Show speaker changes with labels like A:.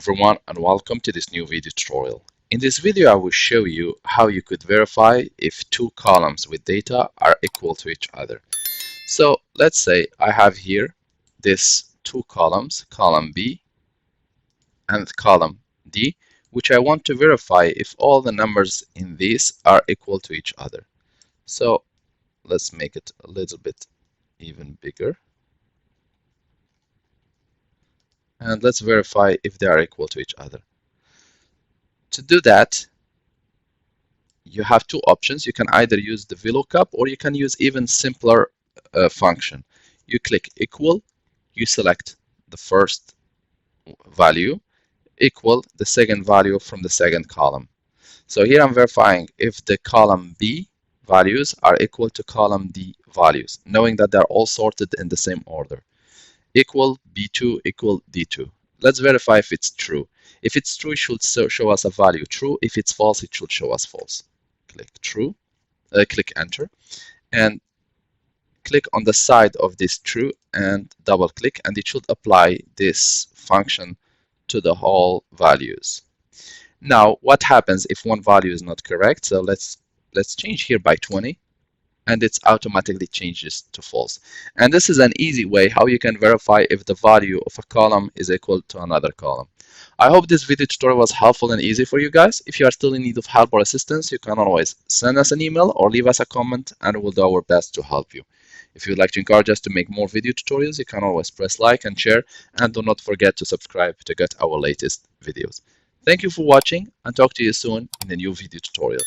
A: Everyone, and welcome to this new video tutorial. In this video I will show you how you could verify if two columns with data are equal to each other. So let's say I have here this two columns, column B and column D, which I want to verify if all the numbers in these are equal to each other. So let's make it a little bit even bigger. And let's verify if they are equal to each other. To do that, you have two options. You can either use the VLOOKUP or you can use even simpler function. You click equal, you select the first value, equal the second value from the second column. So here I'm verifying if the column B values are equal to column D values, knowing that they're all sorted in the same order. Equal B2 equal D2. Let's verify if it's true. If it's true, it should show us a value true. If it's false, it should show us false. Click true, click enter, and click on the side of this true and double click, and it should apply this function to the whole values. Now, what happens if one value is not correct? So let's change here by 20. And it's automatically changes to false. And this is an easy way how you can verify if the value of a column is equal to another column. I hope this video tutorial was helpful and easy for you guys. If you are still in need of help or assistance, you can always send us an email or leave us a comment, and we'll do our best to help you. If you'd like to encourage us to make more video tutorials, you can always press like and share, and do not forget to subscribe to get our latest videos. Thank you for watching, and talk to you soon in a new video tutorial.